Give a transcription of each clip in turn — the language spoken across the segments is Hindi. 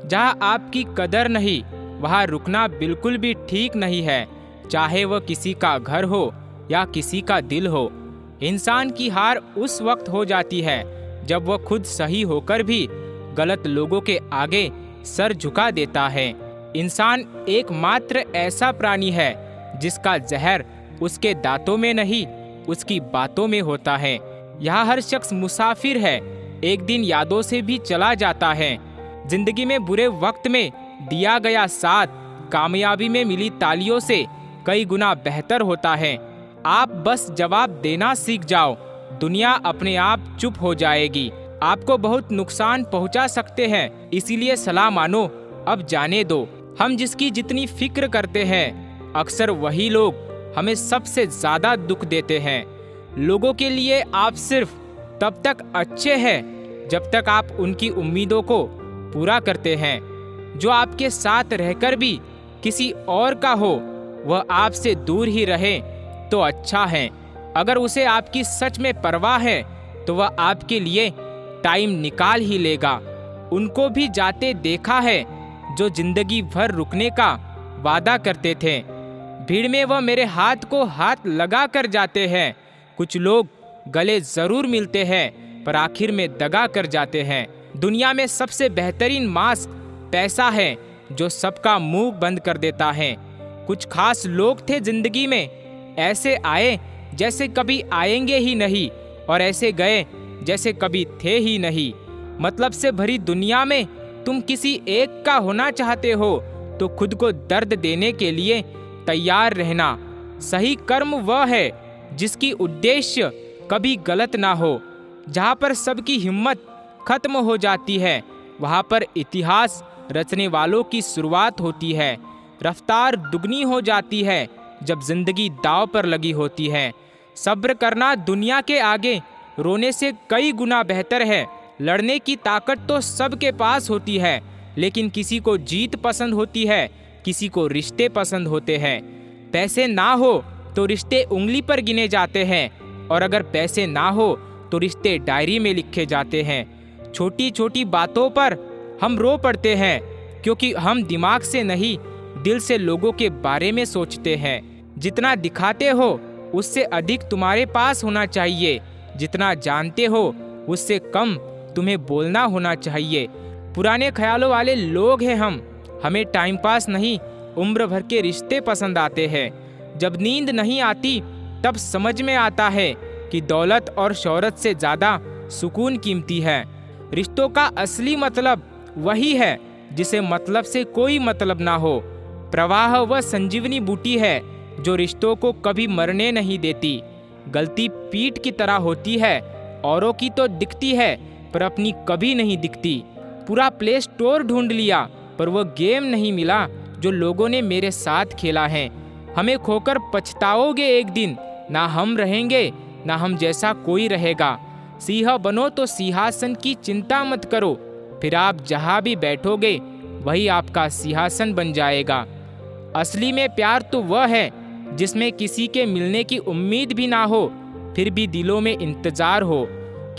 जहाँ आपकी कदर नहीं, वहाँ रुकना बिल्कुल भी ठीक नहीं है, चाहे वह किसी का घर हो या किसी का दिल हो। इंसान की हार उस वक्त हो जाती है जब वह खुद सही होकर भी गलत लोगों के आगे सर झुका देता है। इंसान एकमात्र ऐसा प्राणी है जिसका जहर उसके दांतों में नहीं, उसकी बातों में होता है। यहाँ हर शख्स मुसाफिर है, एक दिन यादों से भी चला जाता है। जिंदगी में बुरे वक्त में दिया गया साथ कामयाबी में मिली तालियों से कई गुना बेहतर होता है। आप बस जवाब देना सीख जाओ, दुनिया अपने आप चुप हो जाएगी। आपको बहुत नुकसान पहुंचा सकते हैं, इसीलिए सलाह मानो, अब जाने दो। हम जिसकी जितनी फिक्र करते हैं, अक्सर वही लोग हमें सबसे ज्यादा दुख देते हैं। लोगों के लिए आप सिर्फ तब तक अच्छे हैं जब तक आप उनकी उम्मीदों को पूरा करते हैं। जो आपके साथ रहकर भी किसी और का हो, वह आपसे दूर ही रहे तो अच्छा है। अगर उसे आपकी सच में परवाह है तो वह आपके लिए टाइम निकाल ही लेगा। उनको भी जाते देखा है जो जिंदगी भर रुकने का वादा करते थे। भीड़ में वह मेरे हाथ को हाथ लगा कर जाते हैं। कुछ लोग गले जरूर मिलते हैं पर आखिर में दगा कर जाते हैं। दुनिया में सबसे बेहतरीन मास्क पैसा है जो सबका मुंह बंद कर देता है। कुछ खास लोग थे जिंदगी में, ऐसे आए जैसे कभी आएंगे ही नहीं और ऐसे गए जैसे कभी थे ही नहीं। मतलब से भरी दुनिया में तुम किसी एक का होना चाहते हो तो खुद को दर्द देने के लिए तैयार रहना। सही कर्म वह है जिसकी उद्देश्य कभी गलत ना हो। जहाँ पर सबकी हिम्मत खत्म हो जाती है, वहाँ पर इतिहास रचने वालों की शुरुआत होती है। रफ्तार दुगनी हो जाती है जब जिंदगी दांव पर लगी होती है। सब्र करना दुनिया के आगे रोने से कई गुना बेहतर है। लड़ने की ताकत तो सबके पास होती है, लेकिन किसी को जीत पसंद होती है, किसी को रिश्ते पसंद होते हैं। पैसे ना हो तो रिश्ते उंगली पर गिने जाते हैं, और अगर पैसे ना हो तो रिश्ते डायरी में लिखे जाते हैं। छोटी छोटी बातों पर हम रो पड़ते हैं क्योंकि हम दिमाग से नहीं, दिल से लोगों के बारे में सोचते हैं। जितना दिखाते हो उससे अधिक तुम्हारे पास होना चाहिए। जितना जानते हो उससे कम तुम्हें बोलना होना चाहिए। पुराने ख्यालों वाले लोग हैं हम। हमें टाइम पास नहीं, उम्र भर के रिश्ते पसंद आते हैं। जब नींद नहीं आती तब समझ में आता है कि दौलत और शोहरत से ज़्यादा सुकून कीमती है। रिश्तों का असली मतलब वही है जिसे मतलब से कोई मतलब ना हो। प्रवाह वह संजीवनी बूटी है जो रिश्तों को कभी मरने नहीं देती। गलती पीठ की तरह होती है, औरों की तो दिखती है पर अपनी कभी नहीं दिखती। पूरा प्ले स्टोर ढूंढ लिया पर वह गेम नहीं मिला जो लोगों ने मेरे साथ खेला है। हमें खोकर पछताओगे एक दिन, ना हम रहेंगे ना हम जैसा कोई रहेगा। सिंह बनो तो सिंहासन की चिंता मत करो, फिर आप जहाँ भी बैठोगे वही आपका सिंहासन बन जाएगा। असली में प्यार तो वह है जिसमें किसी के मिलने की उम्मीद भी ना हो, फिर भी दिलों में इंतजार हो।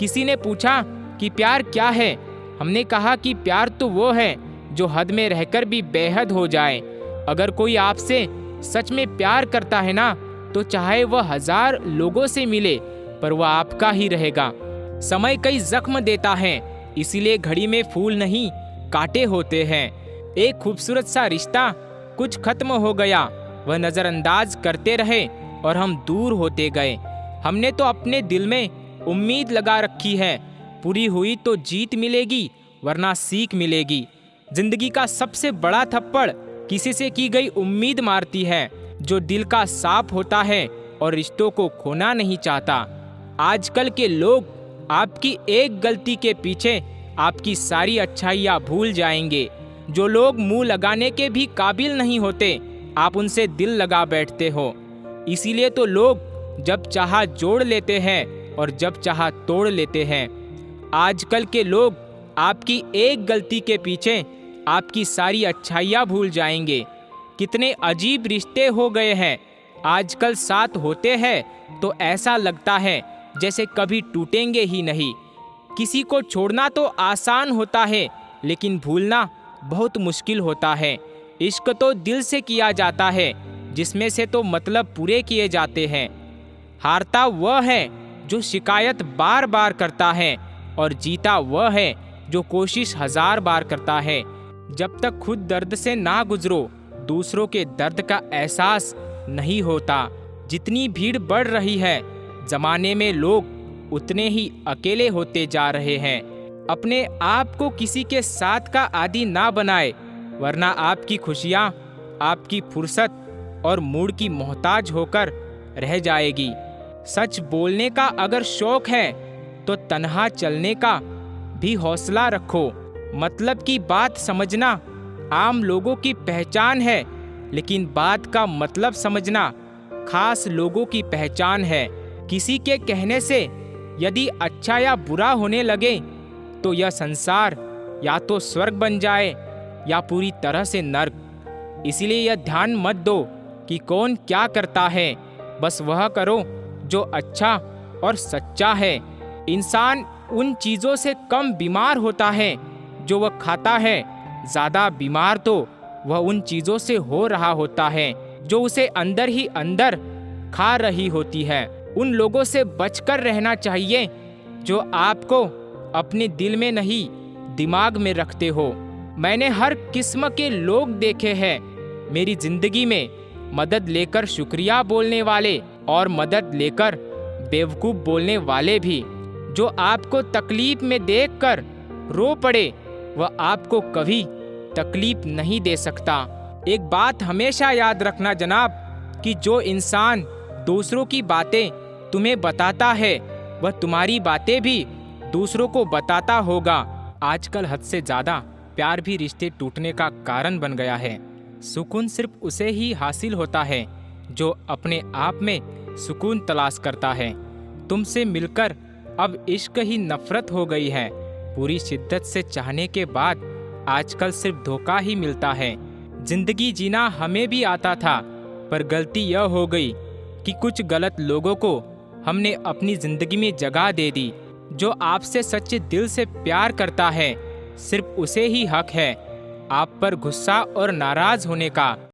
किसी ने पूछा कि प्यार क्या है? हमने कहा कि प्यार तो वो है जो हद में रहकर भी बेहद हो जाए। अगर कोई आपसे सच में प्यार करता है ना, तो चाहे वह 1000 लोगों से मिले पर वह आपका ही रहेगा। समय कई जख्म देता है, इसीलिए घड़ी में फूल नहीं कांटे होते हैं। एक खूबसूरत सा रिश्ता कुछ खत्म हो गया, वह नज़रअंदाज करते रहे और हम दूर होते गए। हमने तो अपने दिल में उम्मीद लगा रखी है, पूरी हुई तो जीत मिलेगी वरना सीख मिलेगी। जिंदगी का सबसे बड़ा थप्पड़ किसी से की गई उम्मीद मारती है जो दिल का साफ होता है और रिश्तों को खोना नहीं चाहता। आजकल के लोग आपकी एक गलती के पीछे आपकी सारी अच्छाइयाँ भूल जाएंगे। जो लोग मुंह लगाने के भी काबिल नहीं होते, आप उनसे दिल लगा बैठते हो। इसीलिए तो लोग जब चाहा जोड़ लेते हैं और जब चाहा तोड़ लेते हैं। आजकल के लोग आपकी एक गलती के पीछे आपकी सारी अच्छाइयाँ भूल जाएंगे। कितने अजीब रिश्ते हो गए हैं आजकल, साथ होते हैं तो ऐसा लगता है जैसे कभी टूटेंगे ही नहीं। किसी को छोड़ना तो आसान होता है, लेकिन भूलना बहुत मुश्किल होता है। इश्क तो दिल से किया जाता है, जिसमें से तो मतलब पूरे किए जाते हैं। हारता वह है जो शिकायत बार बार करता है, और जीता वह है जो कोशिश 1000 बार करता है। जब तक खुद दर्द से ना गुजरो, दूसरों के दर्द का एहसास नहीं होता। जितनी भीड़ बढ़ रही है जमाने में, लोग उतने ही अकेले होते जा रहे हैं। अपने आप को किसी के साथ का आदी ना बनाए, वरना आपकी खुशियाँ आपकी फुर्सत और मूड की मोहताज होकर रह जाएगी। सच बोलने का अगर शौक है तो तन्हा चलने का भी हौसला रखो। मतलब की बात समझना आम लोगों की पहचान है, लेकिन बात का मतलब समझना खास लोगों की पहचान है। किसी के कहने से यदि अच्छा या बुरा होने लगे तो यह संसार या तो स्वर्ग बन जाए या पूरी तरह से नर्क। इसलिए यह ध्यान मत दो कि कौन क्या करता है, बस वह करो जो अच्छा और सच्चा है। इंसान उन चीज़ों से कम बीमार होता है जो वह खाता है, ज़्यादा बीमार तो वह उन चीज़ों से हो रहा होता है जो उसे अंदर ही अंदर खा रही होती है। उन लोगों से बचकर रहना चाहिए जो आपको अपने दिल में नहीं दिमाग में रखते हो। मैंने हर किस्म के लोग देखे हैं मेरी जिंदगी में, मदद लेकर शुक्रिया बोलने वाले और मदद लेकर बेवकूफ़ बोलने वाले भी। जो आपको तकलीफ में देखकर रो पड़े वह आपको कभी तकलीफ नहीं दे सकता। एक बात हमेशा याद रखना जनाब, कि जो इंसान दूसरों की बातें तुम्हें बताता है वह तुम्हारी बातें भी दूसरों को बताता होगा। आजकल हद से ज़्यादा प्यार भी रिश्ते टूटने का कारण बन गया है। सुकून सिर्फ उसे ही हासिल होता है जो अपने आप में सुकून तलाश करता है। तुमसे मिलकर अब इश्क ही नफरत हो गई है। पूरी शिद्दत से चाहने के बाद आजकल सिर्फ धोखा ही मिलता है। जिंदगी जीना हमें भी आता था, पर गलती यह हो गई कि कुछ गलत लोगों को हमने अपनी जिंदगी में जगह दे दी। जो आपसे सच्चे दिल से प्यार करता है, सिर्फ उसे ही हक है आप पर गुस्सा और नाराज होने का।